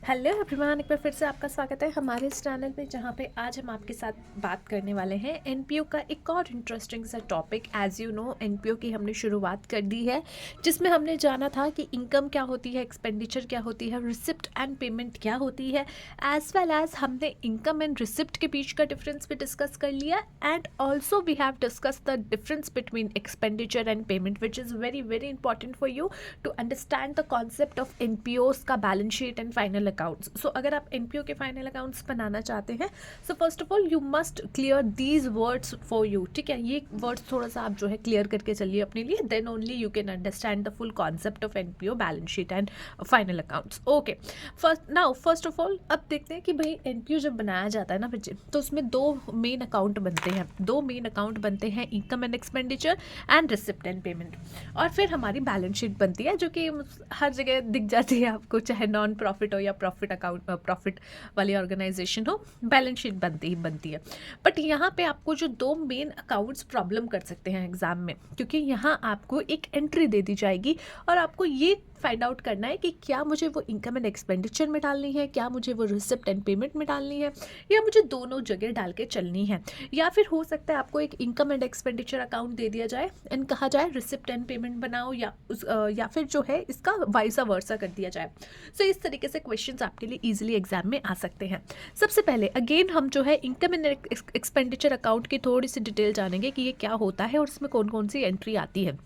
Hello everyone, एक बार फिर से आपका स्वागत है हमारे इस चैनल पे, जहाँ पे आज हम आपके साथ बात करने वाले हैं एनपीओ का एक और इंटरेस्टिंग सा topic. As you know, NPO की हमने शुरुआत कर दी है, जिसमें हमने जाना था कि इनकम क्या होती है, एक्सपेंडिचर क्या होती है, रिसिप्ट एंड पेमेंट क्या होती है, एज वेल एज हमने इनकम एंड रिसिप्ट के बीच का डिफरेंस भी डिस्कस कर लिया। And also we have discuss the difference between expenditure and payment, which is very very important for you to understand the concept of NPOs का balance sheet and final accounts. So अगर आप NPO के final accounts बनाना चाहते हैं, so first of all you must clear these words for you. ठीक है, ये वर्ड्स थोड़ा सा आप जो है क्लियर करके चलिए अपने लिए, then only you can understand the full concept of NPO, balance sheet and final accounts. Okay, first of all अब देखते हैं कि भाई एनपीओ जब बनाया जाता है ना बच्चे, तो उसमें दो मेन अकाउंट बनते हैं। दो मेन अकाउंट बनते हैं, income and expenditure and receipt and payment. और फिर हमारी बैलेंस शीट बनती है, जो कि हर जगह दिख जाती है आपको, चाहे नॉन प्रॉफिट हो या प्रॉफिट अकाउंट, प्रॉफिट वाली ऑर्गेनाइजेशन हो, बैलेंस शीट बनती है। बट यहाँ पे आपको जो दो मेन अकाउंट्स प्रॉब्लम कर सकते हैं एग्जाम में, क्योंकि यहाँ आपको एक एंट्री दे दी जाएगी और आपको ये फाइंड आउट करना है कि क्या मुझे वो इनकम एंड एक्सपेंडिचर में डालनी है, क्या मुझे वो रिसिप्ट एंड पेमेंट में डालनी है, या मुझे दोनों जगह डाल के चलनी है। या फिर हो सकता है आपको एक इनकम एंड एक्सपेंडिचर अकाउंट दे दिया जाए एंड कहा जाए रिसिप्ट एंड पेमेंट बनाओ, या फिर जो है इसका वाइसा वर्सा कर दिया जाए। सो इस तरीके से क्वेश्चंस आपके लिए इजीली एग्जाम में आ सकते हैं। सबसे पहले अगेन हम जो है इनकम एंड एक्सपेंडिचर अकाउंट की थोड़ी सी डिटेल जानेंगे कि ये क्या होता है और इसमें कौन कौन सी एंट्री आती है।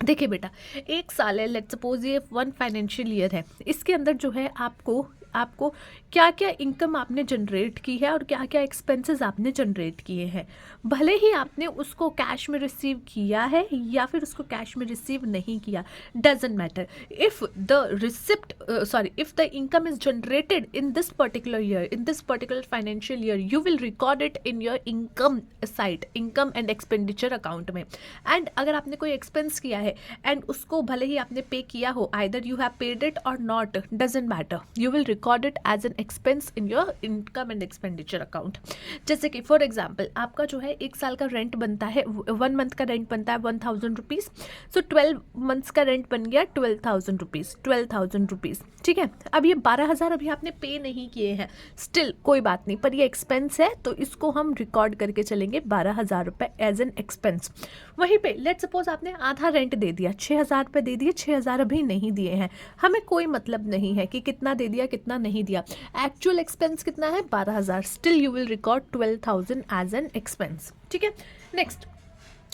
देखिए बेटा, एक साल है, लेट्स सपोज ये 1 फाइनेंशियल ईयर है, इसके अंदर जो है आपको क्या क्या इनकम आपने जनरेट की है और क्या क्या एक्सपेंसेस आपने जनरेट किए हैं। भले ही आपने उसको कैश में रिसीव किया है या फिर उसको कैश में रिसीव नहीं किया, doesn't matter. If the income is generated in this particular year, in this particular financial year, you will record it in your income side, income and expenditure account में। And अगर आपने कोई expense किया है and उसको भले ही आपने pay किया हो, either you have paid it और not, doesn't matter, you will record it as an expense in your income and expenditure account. जैसे कि फॉर एग्जाम्पल आपका जो है एक साल का रेंट बनता है, 1 मंथ का रेंट बनता है 1000 रुपीज़, सो 12 मंथ्स का रेंट बन गया 12,000 रुपीज़। ठीक है, अब ये 12,000 अभी आपने पे नहीं किए हैं, स्टिल कोई बात नहीं, पर ये एक्सपेंस है तो इसको हम रिकॉर्ड करके चलेंगे 12,000 रुपये एज एन एक्सपेंस। वहीं पे लेट सपोज आपने आधा रेंट दे दिया, 6,000 रुपये दे दिए, 6,000 अभी नहीं दिए हैं, हमें कोई मतलब नहीं है कि कितना दे दिया कितना नहीं दिया, एक्चुअल एक्सपेंस कितना है 12,000, still you will record 12,000 as an expense. ठीक है, नेक्स्ट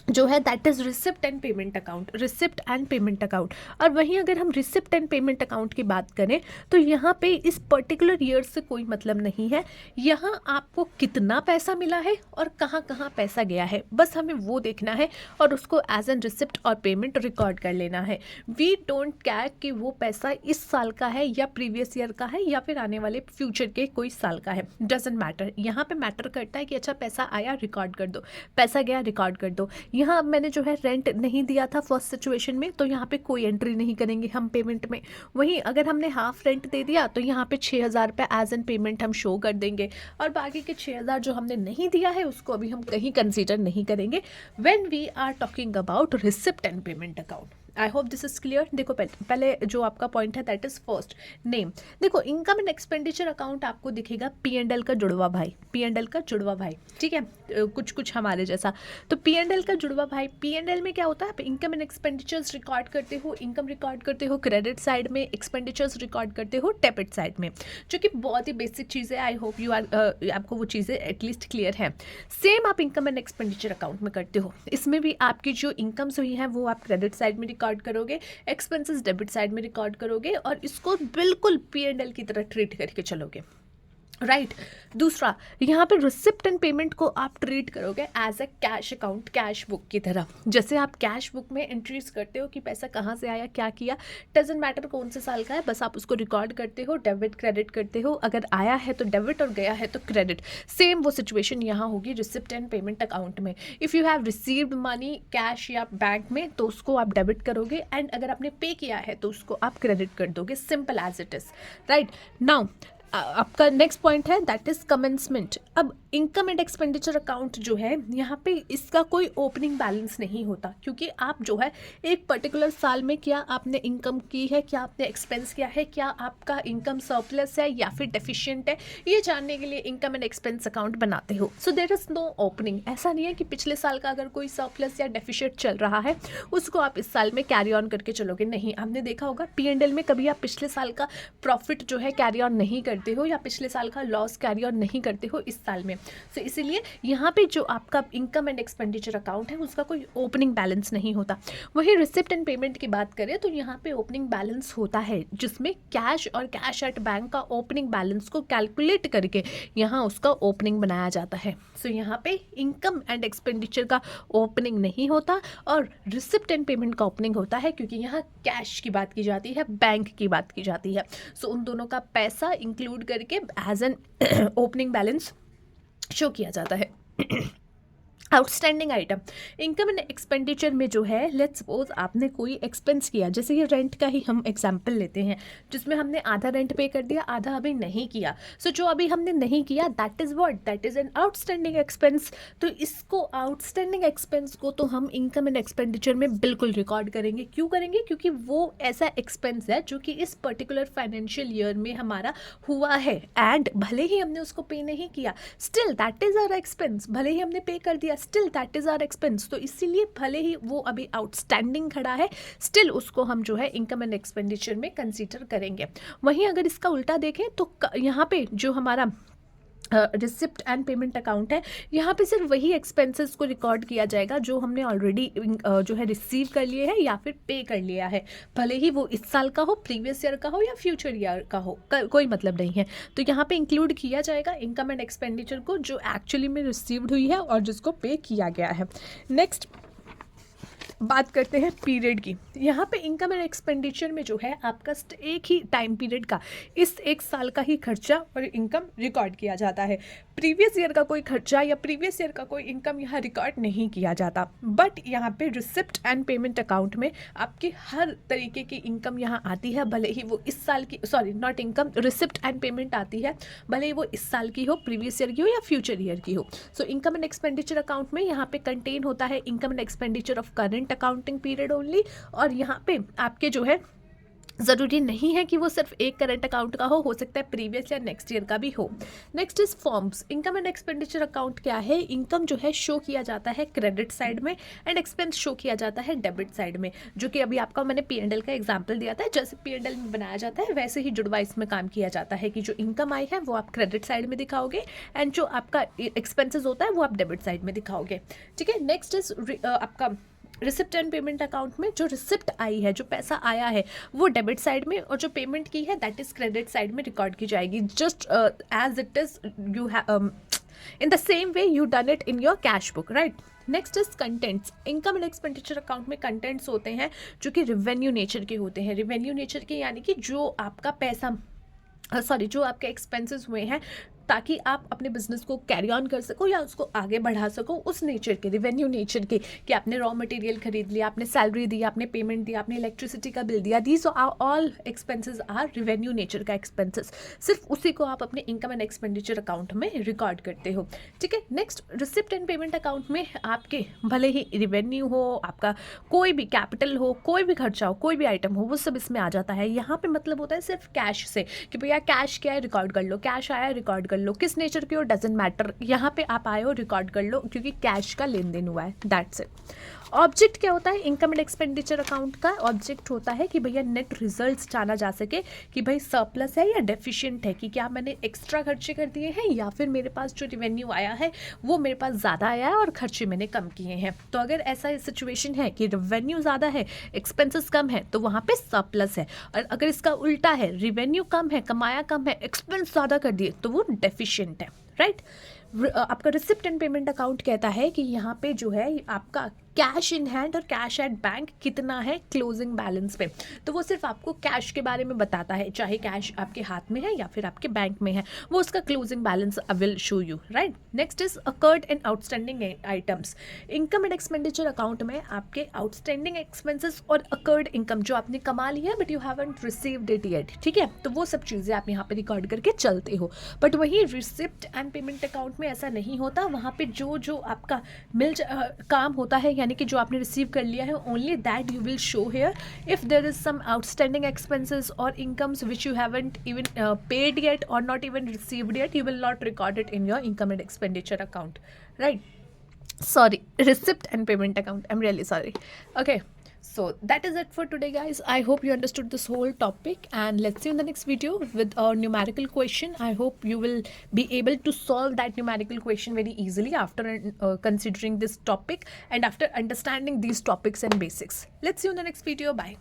जो है that is receipt and payment account, receipt and payment account. और वहीं अगर हम रिसिप्ट एंड पेमेंट अकाउंट की बात करें तो यहाँ पे इस पर्टिकुलर ईयर से कोई मतलब नहीं है, यहाँ आपको कितना पैसा मिला है और कहाँ कहाँ पैसा गया है, बस हमें वो देखना है और उसको एज एन रिसिप्ट और पेमेंट रिकॉर्ड कर लेना है। वी डोंट केयर कि वो पैसा इस साल का है या प्रीवियस ईयर का है या फिर आने वाले फ्यूचर के कोई साल का है, डजेंट मैटर। यहाँ पे मैटर करता है कि अच्छा पैसा आया रिकॉर्ड कर दो, पैसा गया रिकॉर्ड कर दो। यहाँ अब मैंने जो है रेंट नहीं दिया था फर्स्ट सिचुएशन में, तो यहाँ पे कोई एंट्री नहीं करेंगे हम पेमेंट में। वहीं अगर हमने हाफ रेंट दे दिया तो यहाँ पे 6,000 रुपये एज एन पेमेंट हम शो कर देंगे, और बाकी के 6,000 जो हमने नहीं दिया है उसको अभी हम कहीं कंसीडर नहीं करेंगे when we are talking about receipt and payment account. I hope this is clear. देखो पहले जो आपका पॉइंट है दैट इज फर्स्ट नेम। देखो इनकम एंड एक्सपेंडिचर अकाउंट आपको दिखेगा P&L का जुड़वा भाई, P&L का जुड़वा भाई। ठीक है, कुछ हमारे जैसा। तो P&L का जुड़वा भाई, P&L में क्या होता है, इनकम एंड एक्सपेंडिचर्स रिकॉर्ड करते हो, इनकम रिकॉर्ड करते हो क्रेडिट साइड में, एक्सपेंडिचर्स रिकॉर्ड करते हो डेबिट साइड में, जो कि बहुत ही बेसिक चीज़ है। आई होप यू आर आपको वो चीज़ें एटलीस्ट क्लियर है। सेम आप इनकम एंड एक्सपेंडिचर अकाउंट में करते हो, इसमें भी आपकी जो इनकम्स हुई हैं वो आप क्रेडिट साइड में रिकॉर्ड करोगे, एक्सपेंसेस डेबिट साइड में रिकॉर्ड करोगे और इसको बिल्कुल P&L की तरह ट्रीट करके चलोगे, राइट। दूसरा, यहाँ पे रिसिप्ट एंड पेमेंट को आप ट्रीट करोगे as a cash account, cash book की तरह। जैसे आप कैश बुक में एंट्रीज करते हो कि पैसा कहाँ से आया, क्या किया, डजेंट मैटर कौन से साल का है, बस आप उसको रिकॉर्ड करते हो, डेबिट क्रेडिट करते हो, अगर आया है तो डेबिट और गया है तो क्रेडिट। सेम वो सिचुएशन यहाँ होगी रिसिप्ट एंड पेमेंट अकाउंट में। If you have received money cash या बैंक में तो उसको आप डेबिट करोगे, एंड अगर आपने पे किया है तो उसको आप क्रेडिट कर दोगे, simple as it is, right. Now आपका नेक्स्ट पॉइंट है दैट इज कमेंसमेंट। अब इनकम एंड एक्सपेंडिचर अकाउंट जो है यहाँ पे इसका कोई ओपनिंग बैलेंस नहीं होता, क्योंकि आप जो है एक पर्टिकुलर साल में क्या आपने इनकम की है, क्या आपने एक्सपेंस किया है, क्या आपका इनकम सरप्लस है या फिर डेफिशिएंट है, ये जानने के लिए इनकम एंड एक्सपेंस अकाउंट बनाते हो। So there is no opening. ऐसा नहीं है कि पिछले साल का अगर कोई सरप्लस या डेफिशिएंट चल रहा है उसको आप इस साल में कैरी ऑन करके चलोगे, नहीं। आपने देखा होगा P&L में कभी आप पिछले साल का प्रॉफिट जो है कैरी ऑन नहीं करते हो या पिछले साल का लॉस कैरी ऑन नहीं करते हो इस साल में। सो इसीलिए यहाँ पे जो आपका इनकम एंड एक्सपेंडिचर अकाउंट है उसका कोई ओपनिंग बैलेंस नहीं होता। वही रिसिप्ट एंड पेमेंट की बात करें तो यहाँ पे ओपनिंग बैलेंस होता है, जिसमें कैश और कैश एट बैंक का ओपनिंग बैलेंस को कैलकुलेट करके यहाँ उसका ओपनिंग बनाया जाता है। सो यहाँ पे इनकम एंड एक्सपेंडिचर का ओपनिंग नहीं होता और रिसिप्ट एंड पेमेंट का ओपनिंग होता है, क्योंकि यहाँ कैश की बात की जाती है, बैंक की बात की जाती है। सो उन दोनों का पैसा इंक्लूड करके as an opening balance show किया जाता है। Outstanding item income and expenditure में जो है, लेट्स सपोज आपने कोई एक्सपेंस किया, जैसे ये रेंट का ही हम एग्जांपल लेते हैं, जिसमें हमने आधा रेंट पे कर दिया, आधा अभी नहीं किया। सो जो अभी हमने नहीं किया that is what, that is an outstanding expense. तो इसको आउटस्टैंडिंग एक्सपेंस को तो हम इनकम एंड एक्सपेंडिचर में बिल्कुल रिकॉर्ड करेंगे। क्यों करेंगे? क्योंकि वो ऐसा एक्सपेंस है जो कि इस पर्टिकुलर फाइनेंशियल ईयर में हमारा हुआ है, एंड भले ही हमने उसको पे नहीं किया still that is our expense. भले ही हमने पे कर दिया still that is our expense. तो इसीलिए भले ही वो अभी आउटस्टैंडिंग खड़ा है स्टिल उसको हम जो है इनकम एंड एक्सपेंडिचर में कंसीडर करेंगे। वहीं अगर इसका उल्टा देखें तो यहाँ पे जो हमारा रिसिप्ट एंड पेमेंट अकाउंट है, यहाँ पे सिर्फ वही एक्सपेंसेस को रिकॉर्ड किया जाएगा जो हमने ऑलरेडी जो है रिसीव कर लिए हैं या फिर पे कर लिया है, भले ही वो इस साल का हो, प्रीवियस ईयर का हो या फ्यूचर ईयर का हो, कोई मतलब नहीं है। तो यहाँ पे इंक्लूड किया जाएगा इनकम एंड एक्सपेंडिचर को जो एक्चुअली में रिसीव्ड हुई है और जिसको पे किया गया है। नेक्स्ट बात करते हैं पीरियड की। यहाँ पे इनकम एंड एक्सपेंडिचर में जो है आपका एक ही टाइम पीरियड का इस एक साल का ही खर्चा और इनकम रिकॉर्ड किया जाता है। प्रीवियस ईयर का कोई खर्चा या प्रीवियस ईयर का कोई इनकम यहाँ रिकॉर्ड नहीं किया जाता। बट यहाँ पे रिसिप्ट एंड पेमेंट अकाउंट में आपकी हर तरीके की इनकम यहाँ आती है, भले ही वो इस साल की, sorry not income, receipt and payment आती है, भले ही वो इस साल की हो, प्रीवियस ईयर की हो या फ्यूचर ईयर की हो। So income and expenditure account में यहाँ पे कंटेन होता है income and expenditure of current accounting period only. और यहाँ पे आपके जो है ज़रूरी नहीं है कि वो सिर्फ एक करंट अकाउंट का हो सकता है प्रीवियस या नेक्स्ट ईयर का भी हो। Next is forms. Income and expenditure account क्या है? इनकम जो है शो किया जाता है क्रेडिट साइड में एंड एक्सपेंस शो किया जाता है डेबिट साइड में, जो कि अभी आपका मैंने P&L का एग्जाम्पल दिया था। जैसे P&L में बनाया जाता है वैसे ही जुड़वा इसमें काम किया जाता है कि जो इनकम आई है वो आप क्रेडिट साइड में दिखाओगे एंड जो आपका एक्सपेंसेस होता है वो आप डेबिट साइड में दिखाओगे। ठीक है। नेक्स्ट इज आपका रिसिप्ट एंड पेमेंट अकाउंट में जो रिसिप्ट आई है, जो पैसा आया है वो डेबिट साइड में, और जो पेमेंट की है दैट इज क्रेडिट साइड में रिकॉर्ड की जाएगी, just as it is you have in the same way you done it in your cash book, right. Next is contents. Income and expenditure account में contents होते हैं जो कि revenue nature के होते हैं। रिवेन्यू नेचर के यानी कि जो आपका पैसा जो आपके एक्सपेंसेस हुए हैं ताकि आप अपने बिजनेस को कैरी ऑन कर सको या उसको आगे बढ़ा सको, उस नेचर के, रिवेन्यू नेचर के, कि आपने रॉ मटेरियल खरीद लिया, आपने सैलरी दी, आपने पेमेंट दिया, आपने इलेक्ट्रिसिटी का बिल दिया, these are all expenses are revenue nature का एक्सपेंसेस। सिर्फ उसी को आप अपने इनकम एंड एक्सपेंडिचर अकाउंट में रिकॉर्ड करते हो। ठीक है। Next receipt and payment account में आपके भले ही रिवेन्यू हो, आपका कोई भी कैपिटल हो, कोई भी खर्चा हो, कोई भी आइटम हो, वो सब इसमें आ जाता है। यहाँ पे मतलब होता है सिर्फ कैश से कि भैया कैश क्या है रिकॉर्ड कर लो, कैश आया रिकॉर्ड कर लो, किस नेचर की हो डजंट मैटर, यहाँ पे आप आए हो रिकॉर्ड कर लो क्योंकि कैश का लेन देन हुआ है, दैट्स इट। ऑब्जेक्ट क्या होता है इनकम एंड एक्सपेंडिचर अकाउंट का? ऑब्जेक्ट होता है कि भैया नेट रिजल्ट्स जाना जा सके कि भाई सरप्लस है या डेफिशिएंट है, कि क्या मैंने एक्स्ट्रा खर्चे कर दिए हैं या फिर मेरे पास जो रिवेन्यू आया है वो मेरे पास ज़्यादा आया है और खर्चे मैंने कम किए हैं। तो अगर ऐसा सिचुएशन है कि रिवेन्यू ज़्यादा है एक्सपेंसेस कम है तो वहाँ पे सरप्लस है, और अगर इसका उल्टा है रिवेन्यू कम है कमाया कम है एक्सपेंस ज़्यादा कर दिए तो वो डेफिशिएंट है, राइट। आपका रिसिप्ट एंड पेमेंट अकाउंट कहता है कि यहाँ पे जो है आपका कैश इन हैंड और कैश एट बैंक कितना है क्लोजिंग बैलेंस पे। तो वो सिर्फ आपको कैश के बारे में बताता है, चाहे कैश आपके हाथ में है या फिर आपके बैंक में है, वो उसका closing balance will show you, right. Next is occurred and outstanding items. Income and expenditure account में आपके आउटस्टैंडिंग एक्सपेंसेस और अकर्ड इनकम जो आपने कमा लिया but you haven't received it yet, ठीक है, तो वो सब चीज़ें आप यहाँ पे रिकॉर्ड करके चलते हो। बट वही रिसिप्ट एंड पेमेंट अकाउंट में ऐसा नहीं होता, वहाँ पे जो जो आपका काम होता है, यानी कि जो आपने रिसीव कर लिया है, only that you will show here. If there is some outstanding expenses और incomes which you haven't even paid yet और not even received yet, you will not record it in your income and expenditure account, right? Sorry, receipt and payment account, I'm really sorry. Okay, so that is it for today, guys. I hope you understood this whole topic, and let's see you in the next video with a numerical question. I hope you will be able to solve that numerical question very easily after considering this topic and after understanding these topics and basics. Let's see you in the next video. Bye.